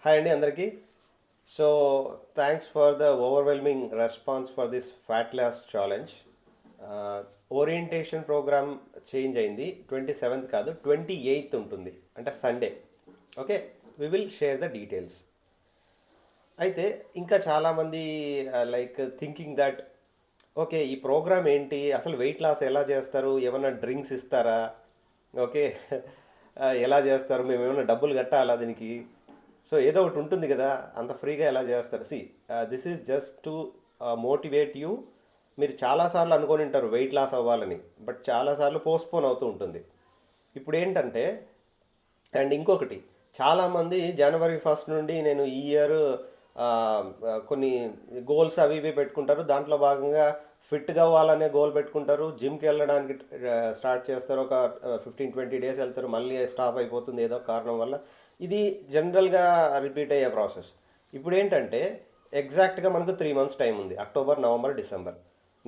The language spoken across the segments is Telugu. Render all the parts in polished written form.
హాయ్ అండి అందరికీ. So thanks for the overwhelming response for this fat loss challenge. Orientation program change అయింది. 27th కాదు, 28th ఉంటుంది, అంటే Sunday. Okay, we will share the details. అయితే ఇంకా చాలామంది లైక్ థింకింగ్ దట్ ఓకే, ఈ ప్రోగ్రామ్ ఏంటి, అసలు వెయిట్ లాస్ ఎలా చేస్తారు, ఏమైనా డ్రింక్స్ ఇస్తారా, ఓకే ఎలా చేస్తారు, మేము ఏమైనా డబ్బులు కట్టాలా దీనికి, సో ఏదో ఒకటి ఉంటుంది కదా, అంత ఫ్రీగా ఎలా చేస్తారు. This is just to motivate you. మీరు చాలాసార్లు అనుకొని ఉంటారు వెయిట్ లాస్ అవ్వాలని, బట్ చాలాసార్లు పోస్ట్పోన్ అవుతూ ఉంటుంది. ఇప్పుడు ఏంటంటే, అండ్ ఇంకొకటి, చాలామంది జనవరి 1 నుండి నేను ఈ ఇయర్ కొన్ని గోల్స్ అవి ఇవి పెట్టుకుంటారు. దాంట్లో భాగంగా ఫిట్గా అవ్వాలనే గోల్ పెట్టుకుంటారు, జిమ్కి వెళ్ళడానికి స్టార్ట్ చేస్తారు. ఒక 15-20 డేస్ వెళ్తారు, మళ్ళీ స్టాప్ అయిపోతుంది ఏదో కారణం వల్ల. ఇది జనరల్గా రిపీట్ అయ్యే ప్రాసెస్. ఇప్పుడు ఏంటంటే, ఎగ్జాక్ట్గా మనకు 3 months టైం ఉంది, October, November, December.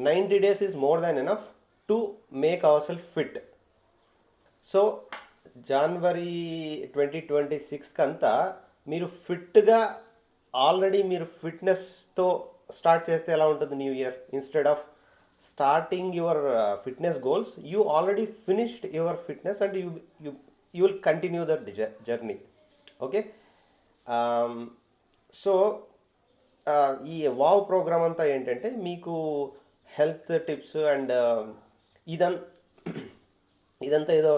90 days is more than enough to make our self fit. So జనవరి 2026 అంతా మీరు ఫిట్గా, ఆల్రెడీ మీరు ఫిట్నెస్తో స్టార్ట్ చేస్తే ఎలా ఉంటుంది new year? Instead of starting your fitness goals, you already finished your fitness and you will continue the journey. Okay, so ఈ వావ్ ప్రోగ్రామ్ అంతా ఏంటంటే, మీకు హెల్త్ టిప్స్ అండ్ ఇదం ఇదంతా ఏదో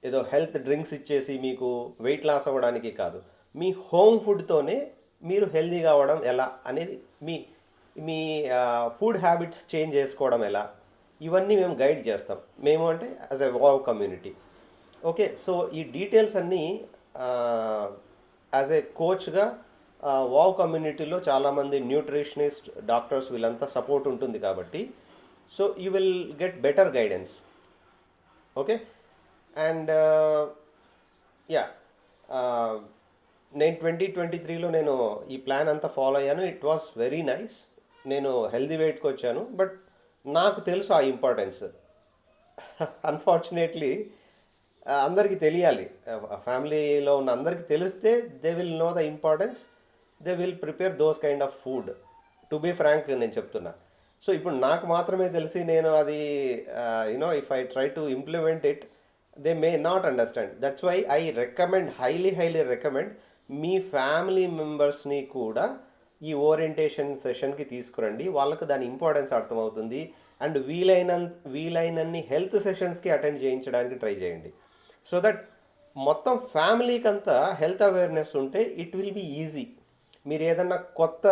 ఏదో హెల్త్ డ్రింక్స్ ఇచ్చేసి మీకు వెయిట్ లాస్ అవ్వడానికి కాదు, మీ హోమ్ ఫుడ్తోనే మీరు హెల్తీగా అవ్వడం ఎలా అనేది, మీ మీ ఫుడ్ హ్యాబిట్స్ చేంజ్ చేసుకోవడం ఎలా, ఇవన్నీ మేము గైడ్ చేస్తాం. మేము అంటే as a wow community. Okay, so ఈ డీటెయిల్స్ అన్నీ యాజ్ ఏ కోచ్గా వావ్ కమ్యూనిటీలో చాలామంది న్యూట్రిషనిస్ట్, డాక్టర్స్, వీళ్ళంతా సపోర్ట్ ఉంటుంది కాబట్టి, so you will get better guidance. Okay, and yeah, నేను 2023లో నేను ఈ ప్లాన్ అంతా ఫాలో అయ్యాను. It was very nice. నేను హెల్దీ వెయిట్కి వచ్చాను, బట్ నాకు తెలుసు ఆ ఇంపార్టెన్స్. అన్ఫార్చునేట్లీ అందరికీ తెలియాలి, ఫ్యామిలీలో ఉన్న అందరికీ తెలిస్తే they will know the importance, they will prepare those kind of food. To be frank నేను చెప్తున్నా. సో ఇప్పుడు నాకు మాత్రమే తెలిసి నేను అది if I try to implement it, they may not understand. That's why I recommend, highly recommend, మీ ఫ్యామిలీ మెంబర్స్ని కూడా ఈ ఓరియంటేషన్ సెషన్కి తీసుకురండి. వాళ్ళకు దాని ఇంపార్టెన్స్ అర్థమవుతుంది. అండ్ వీలైనన్ని హెల్త్ సెషన్స్కి అటెండ్ చేయించడానికి ట్రై చేయండి. సో దట్ మొత్తం ఫ్యామిలీకి అంతా హెల్త్ అవేర్నెస్ ఉంటే ఇట్ విల్ బీ ఈజీ. మీరు ఏదన్నా కొత్త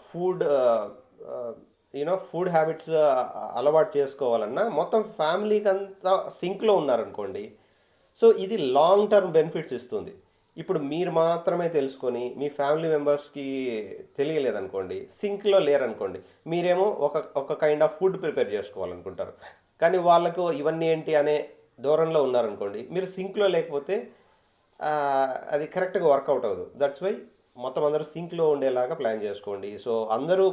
ఫుడ్ ఫుడ్ హ్యాబిట్స్ అలవాటు చేసుకోవాలన్నా మొత్తం ఫ్యామిలీకి అంతా సింక్లో ఉన్నారనుకోండి, సో ఇది లాంగ్ టర్మ్ బెనిఫిట్స్ ఇస్తుంది. ఇప్పుడు మీరు మాత్రమే తెలుసుకొని మీ ఫ్యామిలీ మెంబర్స్కి తెలియలేదనుకోండి, సింక్లో లేరనుకోండి, మీరేమో ఒక కైండ్ ఆఫ్ ఫుడ్ ప్రిపేర్ చేసుకోవాలనుకుంటారు, కానీ వాళ్ళకు ఇవన్నీ ఏంటి అనే దూరంలో ఉన్నారనుకోండి, మీరు సింక్లో లేకపోతే అది కరెక్ట్గా వర్కౌట్ అవ్వదు. దట్స్ వై మొత్తం అందరూ సింక్లో ఉండేలాగా ప్లాన్ చేసుకోండి. సో అందరూ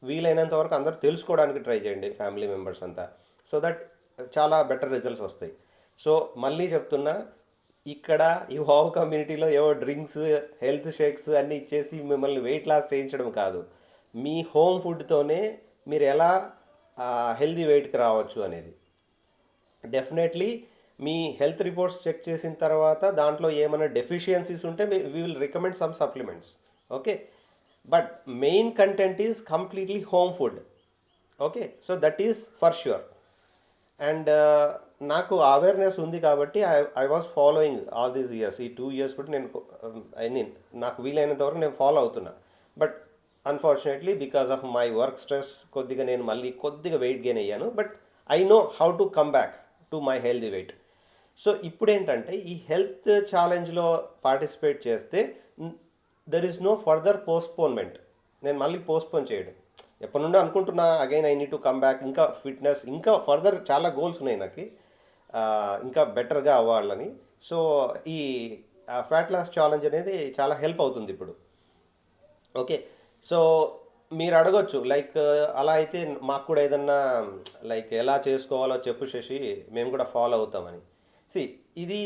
వీలైనంత వరకు అందరూ తెలుసుకోవడానికి ట్రై చేయండి, ఫ్యామిలీ మెంబర్స్ అంతా. సో దట్ చాలా బెటర్ రిజల్ట్స్ వస్తాయి. సో మళ్ళీ చెప్తున్నా, ఇక్కడ ఈ వావ్ కమ్యూనిటీలో ఏవో డ్రింక్స్, హెల్త్ షేక్స్ అన్నీ ఇచ్చేసి మిమ్మల్ని వెయిట్ లాస్ చేయించడం కాదు, మీ హోమ్ ఫుడ్తోనే మీరు ఎలా హెల్తీ వెయిట్కి రావచ్చు అనేది. డెఫినెట్లీ మీ హెల్త్ రిపోర్ట్స్ చెక్ చేసిన తర్వాత దాంట్లో ఏమైనా డెఫిషియన్సీస్ ఉంటే we will recommend some supplements. Okay, but main content is completely home food. Okay, so that is for sure. And నాకు అవేర్నెస్ ఉంది కాబట్టి I was following all these years. ఈ 2 years కూడా నేను నాకు వీలైనంత వరకు నేను ఫాలో అవుతున్నా. But unfortunately because of my work stress కొద్దిగా నేను మళ్ళీ కొద్దిగా వెయిట్ గెయిన్ అయ్యాను. But I know how to come back to my healthy weight. So ఇప్పుడు ఏంటంటే, ఈ హెల్త్ ఛాలెంజ్లో పార్టిసిపేట్ చేస్తే there is no further postponement. నేను మళ్ళీ పోస్ట్పోన్ చేయడం, ఎప్పటి నుండో అనుకుంటున్నా, again I need to come back, ఇంకా ఫిట్నెస్, ఇంకా ఫర్దర్ చాలా గోల్స్ ఉన్నాయి నాకు, ఇంకా బెటర్గా అవ్వాలని. సో ఈ ఫ్యాట్ లాస్ ఛాలెంజ్ అనేది చాలా హెల్ప్ అవుతుంది ఇప్పుడు. ఓకే, సో మీరు అడగొచ్చు లైక్, అలా అయితే మాకు కూడా ఏదన్నా లైక్ ఎలా చేసుకోవాలో చెప్పు శశి, మేము కూడా ఫాలో అవుతామని. సి ఇది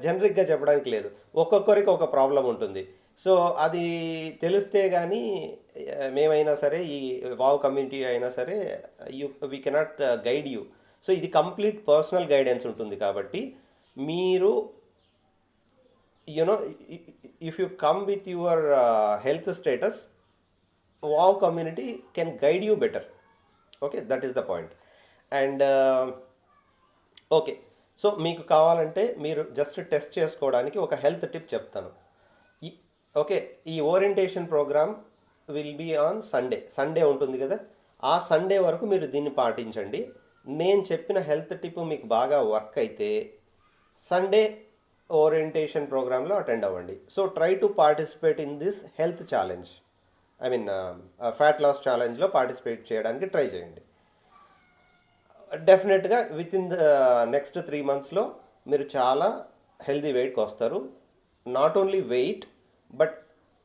జనరిక్గా చెప్పడానికి లేదు. ఒక్కొక్కరికి ఒక ప్రాబ్లం ఉంటుంది. సో అది తెలిస్తే కానీ మేమైనా సరే ఈ వావ్ కమ్యూనిటీ అయినా సరే we cannot guide you. So ఇది కంప్లీట్ పర్సనల్ గైడెన్స్ ఉంటుంది కాబట్టి మీరు you know if you come with your health status, wow community can guide you better. Okay, that is the point. And okay, so మీకు కావాలంటే మీరు జస్ట్ టెస్ట్ చేసుకోవడానికి ఒక హెల్త్ టిప్ చెప్తాను. ఈ ఓకే, ఈ orientation program will be on Sunday ఉంటుంది కదా, ఆ సండే వరకు మీరు దీన్ని పాటించండి. నేను చెప్పిన హెల్త్ టిప్ మీకు బాగా వర్క్ అయితే సండే ఓరియంటేషన్ ప్రోగ్రాంలో అటెండ్ అవ్వండి. So try to participate in this health challenge, I mean fat loss ఛాలెంజ్లో పార్టిసిపేట్ చేయడానికి ట్రై చేయండి. డెఫినెట్గా విత్ ఇన్ ద నెక్స్ట్ 3 monthsలో మీరు చాలా హెల్దీ వెయిట్కి వస్తారు. నాట్ ఓన్లీ వెయిట్, బట్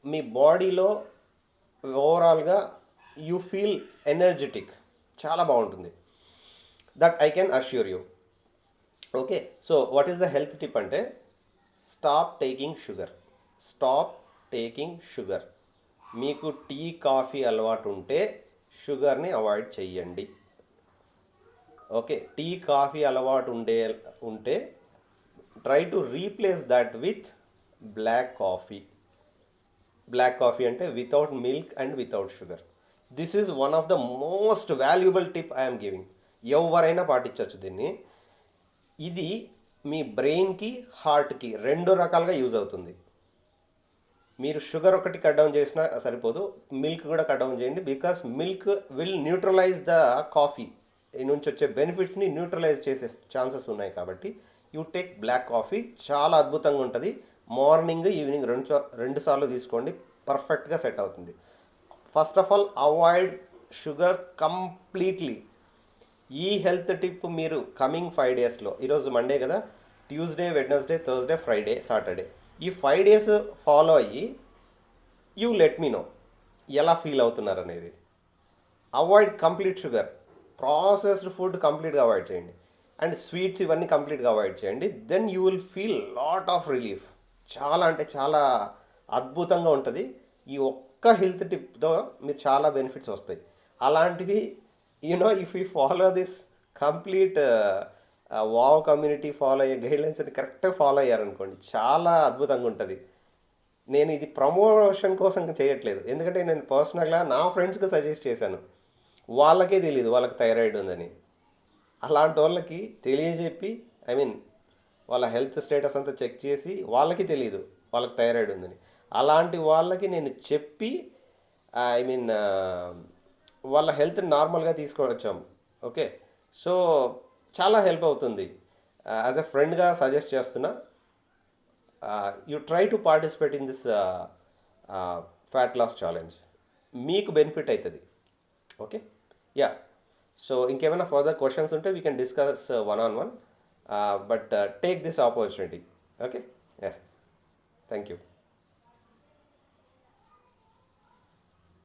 మీ బాడీలో ఓవరాల్గా యూ ఫీల్ ఎనర్జెటిక్, చాలా బాగుంటుంది. That I can assure you. Okay, so what is the health tip అంటే stop taking sugar. Stop taking sugar. మీకు టీ కాఫీ అలవాటు ఉంటే షుగర్ని అవాయిడ్ చెయ్యండి. ఓకే, టీ కాఫీ అలవాటు ఉంటే try to replace that with black coffee. Black coffee అంటే without milk and without sugar. This is one of the most valuable tip I'm giving. ఎవరైనా పాటించవచ్చు దీన్ని. ఇది మీ బ్రెయిన్కి, హార్ట్కి 2 రకాలుగా యూజ్ అవుతుంది. మీరు షుగర్ ఒకటి కట్ డౌన్ చేసినా సరిపోదు, మిల్క్ కూడా కట్ డౌన్ చేయండి. Because milk will neutralize the coffee నుంచి వచ్చే బెనిఫిట్స్ని న్యూట్రలైజ్ చేసే ఛాన్సెస్ ఉన్నాయి. కాబట్టి యూ టేక్ బ్లాక్ కాఫీ, చాలా అద్భుతంగా ఉంటుంది. మార్నింగ్ ఈవినింగ్ 2 సార్లు తీసుకోండి, పర్ఫెక్ట్గా సెట్ అవుతుంది. First of all avoid sugar completely. ఈ హెల్త్ టిప్ మీరు కమింగ్ 5 daysలో, ఈరోజు మండే కదా, Tuesday, Wednesday, Thursday, Friday, Saturday, ఈ 5 days ఫాలో అయ్యి యూ లెట్ మీ నో ఎలా ఫీల్ అవుతున్నారు అనేది. Avoid complete sugar, processed food కంప్లీట్గా అవాయిడ్ చేయండి, అండ్ స్వీట్స్ ఇవన్నీ కంప్లీట్గా అవాయిడ్ చేయండి. Then you will feel lot of relief. చాలా అంటే చాలా అద్భుతంగా ఉంటుంది. ఈ ఒక్క హెల్త్ టిప్తో మీరు చాలా బెనిఫిట్స్ వస్తాయి. అలాంటివి if you follow this complete wow community follow అయ్యే గైడ్లైన్స్ అని కరెక్ట్గా ఫాలో అయ్యారనుకోండి, చాలా అద్భుతంగా ఉంటుంది. నేను ఇది ప్రమోషన్ కోసం చేయట్లేదు, ఎందుకంటే నేను పర్సనల్గా నా ఫ్రెండ్స్కి సజెస్ట్ చేశాను. వాళ్ళకే తెలియదు వాళ్ళకి థైరాయిడ్ ఉందని. అలాంటి వాళ్ళకి తెలియజెప్పి, ఐ మీన్ వాళ్ళ హెల్త్ స్టేటస్ అంతా చెక్ చేసి వాళ్ళకి తెలియదు వాళ్ళకి థైరాయిడ్ ఉందని. అలాంటి వాళ్ళకి నేను చెప్పి, ఐ మీన్ వాళ్ళ హెల్త్ని నార్మల్గా తీసుకొచ్చాం. ఓకే, సో చాలా హెల్ప్ అవుతుంది. యాజ్ ఎ ఫ్రెండ్గా సజెస్ట్ చేస్తున్నా, you try to participate in this fat loss challenge. మీకు బెనిఫిట్ అవుతుంది. Okay, ya. సో ఇంకేమైనా ఫర్దర్ క్వశ్చన్స్ ఉంటే we can discuss one-on-one, but take this opportunity. Okay, ya, thank you.